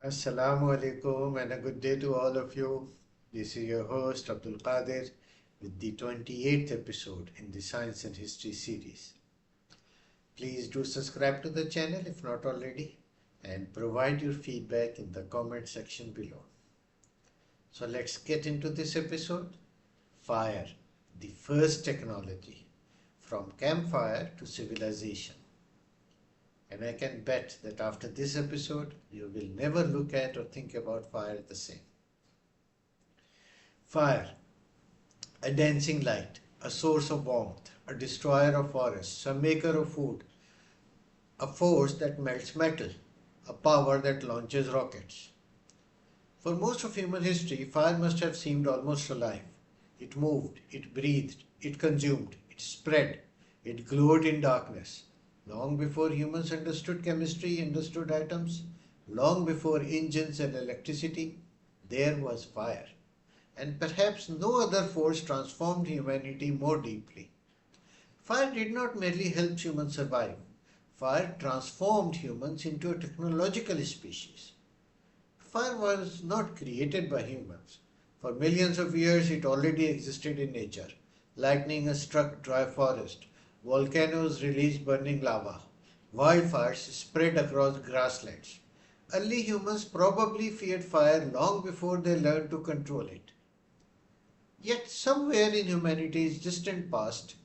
Assalamu alaikum and a good day to all of you. This is your host Abdul Qadir with the 28th episode in the Science and History series. Please do subscribe to the channel if not already and provide your feedback in the comment section below. So let's get into this episode. Fire, the first technology, from campfire to civilization. And I can bet that after this episode, you will never look at or think about fire the same. Fire, a dancing light, a source of warmth, a destroyer of forests, a maker of food, a force that melts metal, a power that launches rockets. For most of human history, fire must have seemed almost alive. It moved, it breathed, it consumed, it spread, it glowed in darkness. Long before humans understood chemistry, understood atoms, long before engines and electricity, there was fire. And perhaps no other force transformed humanity more deeply. Fire did not merely help humans survive. Fire transformed humans into a technological species. Fire was not created by humans. For millions of years it already existed in nature. Lightning has struck dry forest. Volcanoes released burning lava. Wildfires spread across grasslands. Early humans probably feared fire long before they learned to control it. Yet somewhere in humanity's distant past,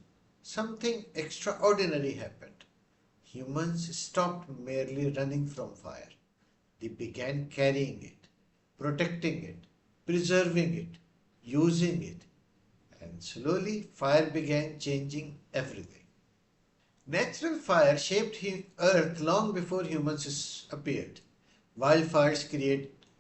something extraordinary happened. Humans stopped merely running from fire. They began carrying it, protecting it, preserving it, using it, and slowly fire began changing everything. Natural fire shaped earth long before humans appeared. Wildfires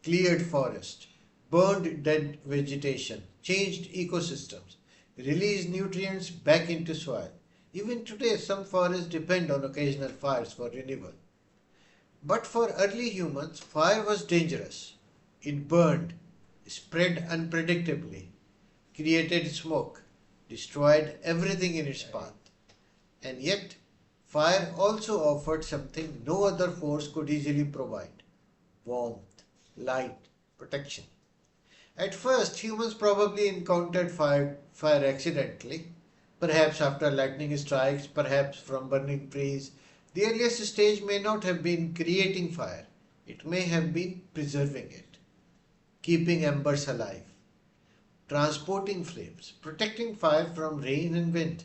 cleared forests, burned dead vegetation, changed ecosystems, released nutrients back into soil. Even today, some forests depend on occasional fires for renewal. But for early humans, fire was dangerous. It burned, spread unpredictably, created smoke, destroyed everything in its path. And yet, fire also offered something no other force could easily provide: warmth, light, protection. At first, humans probably encountered fire accidentally, perhaps after lightning strikes, perhaps from burning trees. The earliest stage may not have been creating fire, it may have been preserving it, keeping embers alive, transporting flames, protecting fire from rain and wind.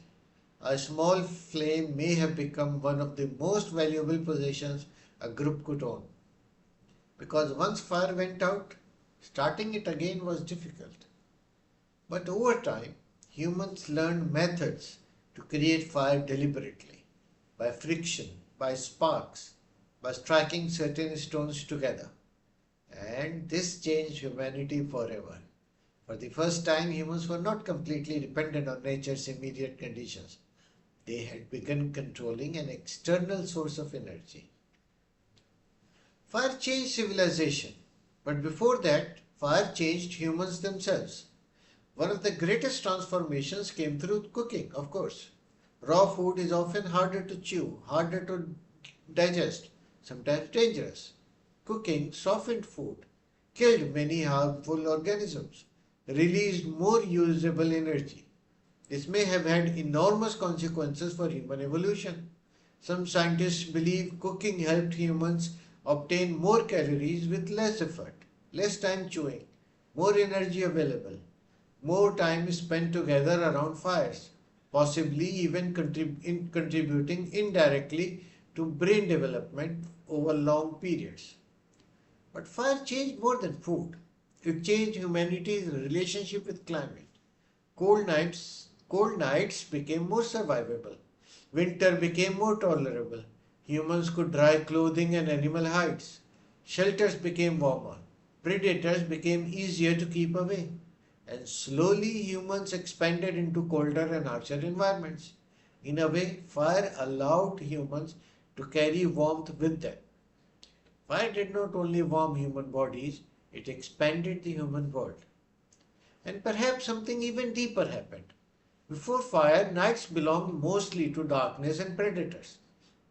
A small flame may have become one of the most valuable possessions a group could own. Because once fire went out, starting it again was difficult. But over time, humans learned methods to create fire deliberately, by friction, by sparks, by striking certain stones together. And this changed humanity forever. For the first time, humans were not completely dependent on nature's immediate conditions. They had begun controlling an external source of energy. Fire changed civilization, but before that, fire changed humans themselves. One of the greatest transformations came through cooking, of course. Raw food is often harder to chew, harder to digest, sometimes dangerous. Cooking softened food, killed many harmful organisms, released more usable energy. This may have had enormous consequences for human evolution. Some scientists believe cooking helped humans obtain more calories with less effort, less time chewing, more energy available, more time spent together around fires, possibly even contributing indirectly to brain development over long periods. But fire changed more than food. It changed humanity's relationship with climate. Cold nights became more survivable. Winter became more tolerable. Humans could dry clothing and animal hides. Shelters became warmer. Predators became easier to keep away. And slowly humans expanded into colder and harsher environments. In a way, fire allowed humans to carry warmth with them. Fire did not only warm human bodies, it expanded the human world. And perhaps something even deeper happened. Before fire, nights belonged mostly to darkness and predators.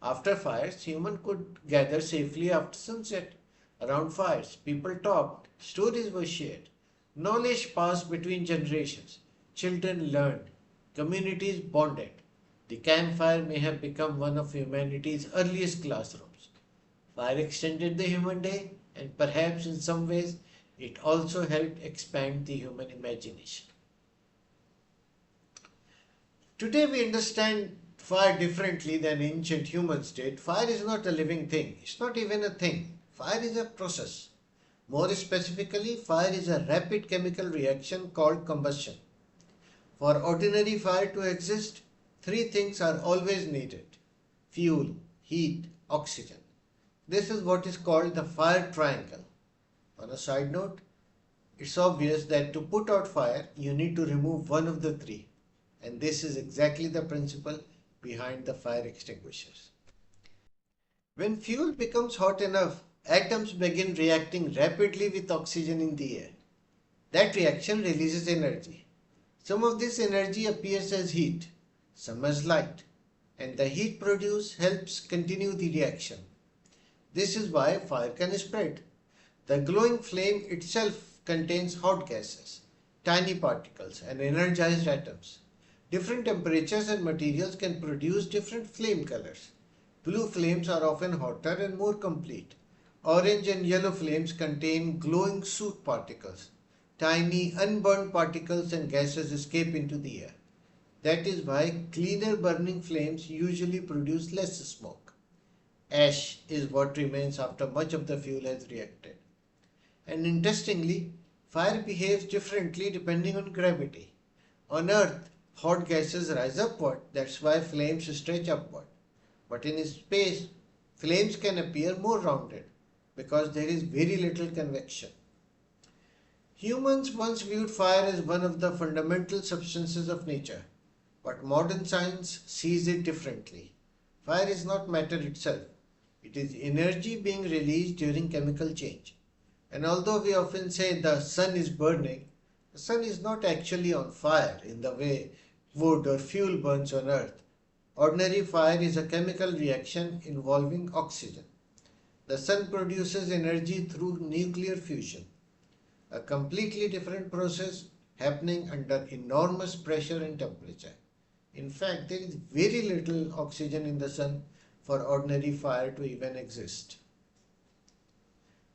After fires, humans could gather safely after sunset. Around fires, people talked, stories were shared, knowledge passed between generations, children learned, communities bonded. The campfire may have become one of humanity's earliest classrooms. Fire extended the human day, and perhaps in some ways it also helped expand the human imagination. Today we understand fire differently than ancient humans did. Fire is not a living thing, it's not even a thing. Fire is a process. More specifically, fire is a rapid chemical reaction called combustion. For ordinary fire to exist, three things are always needed: fuel, heat, oxygen. This is what is called the fire triangle. On a side note, it's obvious that to put out fire, you need to remove one of the three. And this is exactly the principle behind the fire extinguishers. When fuel becomes hot enough, atoms begin reacting rapidly with oxygen in the air. That reaction releases energy. Some of this energy appears as heat, some as light, and the heat produced helps continue the reaction. This is why fire can spread. The glowing flame itself contains hot gases, tiny particles, and energized atoms. Different temperatures and materials can produce different flame colors. Blue flames are often hotter and more complete. Orange and yellow flames contain glowing soot particles. Tiny unburned particles and gases escape into the air. That is why cleaner burning flames usually produce less smoke. Ash is what remains after much of the fuel has reacted. And interestingly, fire behaves differently depending on gravity. On Earth, hot gases rise upward, that's why flames stretch upward. But in space, flames can appear more rounded because there is very little convection. Humans once viewed fire as one of the fundamental substances of nature, but modern science sees it differently. Fire is not matter itself, it is energy being released during chemical change. And although we often say the sun is burning, the sun is not actually on fire in the way wood or fuel burns on earth. Ordinary fire is a chemical reaction involving oxygen. The sun produces energy through nuclear fusion, a completely different process happening under enormous pressure and temperature. In fact, there is very little oxygen in the sun for ordinary fire to even exist.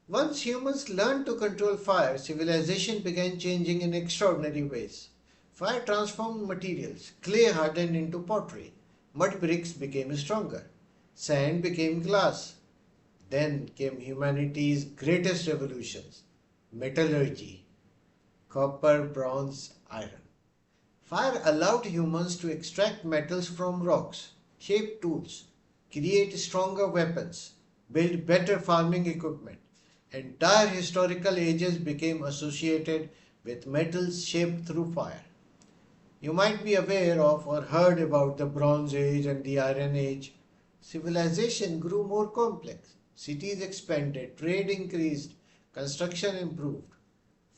Once humans learned to control fire, civilization began changing in extraordinary ways. Fire transformed materials. Clay hardened into pottery. Mud bricks became stronger. Sand became glass. Then came humanity's greatest revolutions: metallurgy, copper, bronze, iron. Fire allowed humans to extract metals from rocks, shape tools, create stronger weapons, build better farming equipment. Entire historical ages became associated with metals shaped through fire. You might be aware of or heard about the Bronze Age and the Iron Age. Civilization grew more complex. Cities expanded, trade increased, construction improved.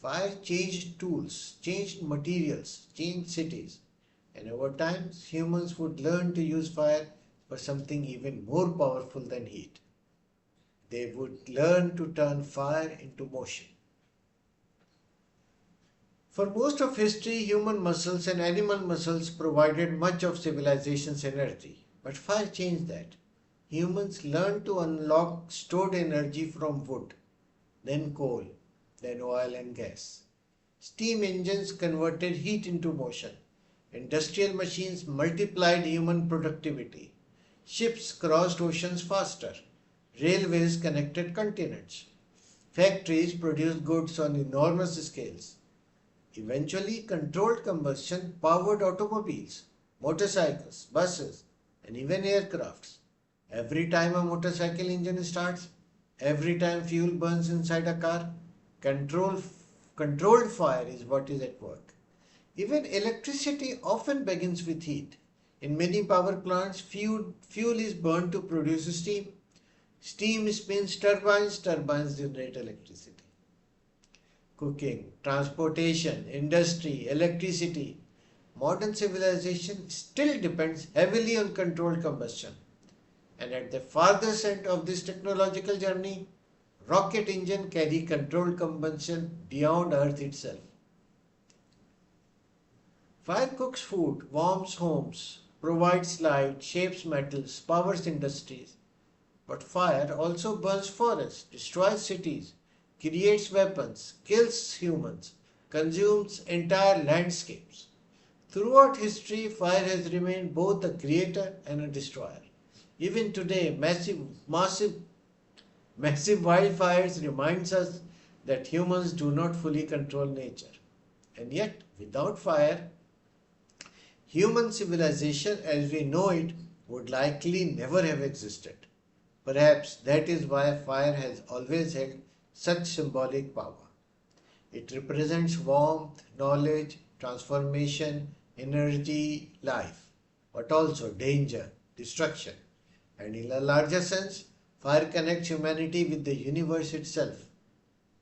Fire changed tools, changed materials, changed cities. And over time, humans would learn to use fire for something even more powerful than heat. They would learn to turn fire into motion. For most of history, human muscles and animal muscles provided much of civilization's energy. But fire changed that. Humans learned to unlock stored energy from wood, then coal, then oil and gas. Steam engines converted heat into motion. Industrial machines multiplied human productivity. Ships crossed oceans faster. Railways connected continents. Factories produced goods on enormous scales. Eventually, controlled combustion powered automobiles, motorcycles, buses, and even aircrafts. Every time a motorcycle engine starts, every time fuel burns inside a car, controlled fire is what is at work. Even electricity often begins with heat. In many power plants, fuel is burned to produce steam. Steam spins turbines, turbines generate electricity. Cooking, transportation, industry, electricity. Modern civilization still depends heavily on controlled combustion. And at the farthest end of this technological journey, rocket engine carry controlled combustion beyond Earth itself. Fire cooks food, warms homes, provides light, shapes metals, powers industries. But fire also burns forests, destroys cities, creates weapons, kills humans, consumes entire landscapes. Throughout history, fire has remained both a creator and a destroyer. Even today, massive wildfires reminds us that humans do not fully control nature. And yet, without fire, human civilization as we know it would likely never have existed. Perhaps that is why fire has always held such symbolic power. It represents warmth, knowledge, transformation, energy, life, but also danger, destruction. And in a larger sense, fire connects humanity with the universe itself.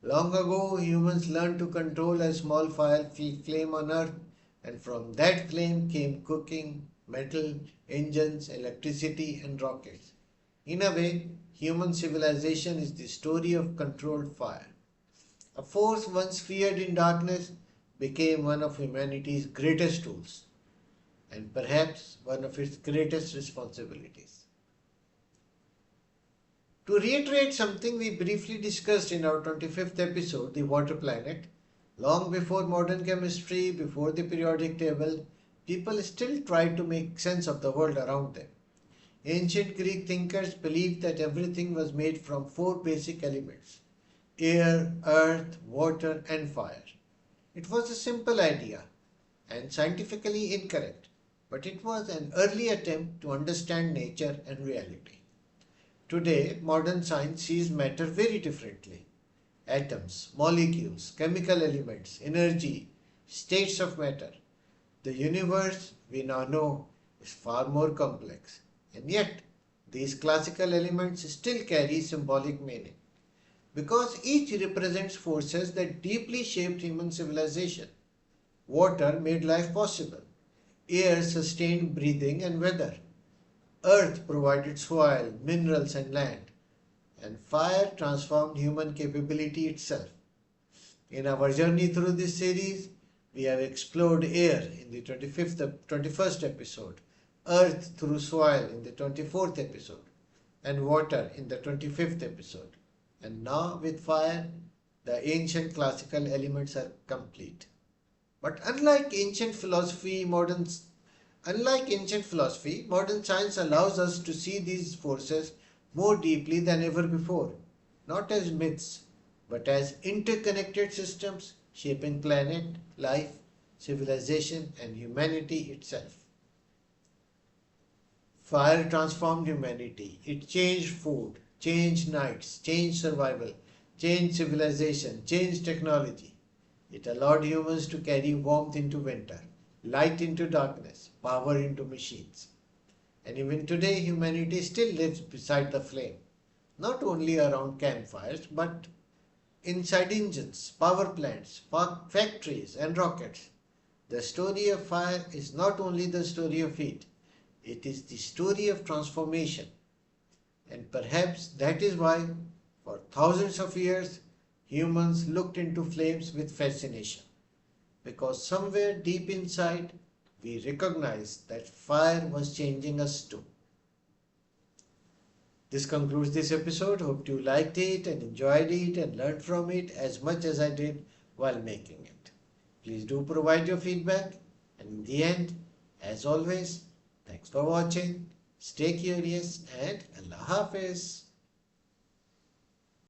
Long ago, humans learned to control a small fire flame on earth, and from that flame came cooking, metal, engines, electricity, and rockets. In a way, human civilization is the story of controlled fire. A force once feared in darkness became one of humanity's greatest tools and perhaps one of its greatest responsibilities. To reiterate something we briefly discussed in our 25th episode, the water planet, long before modern chemistry, before the periodic table, people still tried to make sense of the world around them. Ancient Greek thinkers believed that everything was made from four basic elements: air, earth, water, and fire. It was a simple idea and scientifically incorrect, but it was an early attempt to understand nature and reality. Today, modern science sees matter very differently. Atoms, molecules, chemical elements, energy, states of matter. The universe we now know is far more complex, and yet these classical elements still carry symbolic meaning because each represents forces that deeply shaped human civilization. Water made life possible. Air sustained breathing and weather. Earth provided soil, minerals, and land. And fire transformed human capability itself. In our journey through this series, we have explored air in the 21st episode, earth through soil in the 24th episode, and water in the 25th episode. And now with fire, the ancient classical elements are complete. But unlike ancient philosophy, modern science allows us to see these forces more deeply than ever before, not as myths, but as interconnected systems shaping planet, life, civilization, and humanity itself. Fire transformed humanity. It changed food, changed nights, changed survival, changed civilization, changed technology. It allowed humans to carry warmth into winter, light into darkness, power into machines. And even today, humanity still lives beside the flame, not only around campfires, but inside engines, power plants, factories, and rockets. The story of fire is not only the story of heat, it is the story of transformation. And perhaps that is why, for thousands of years, humans looked into flames with fascination. Because somewhere deep inside, we recognized that fire was changing us too. This concludes this episode. Hope you liked it and enjoyed it and learned from it as much as I did while making it. Please do provide your feedback. And in the end, as always, thanks for watching. Stay curious and Allah Hafiz.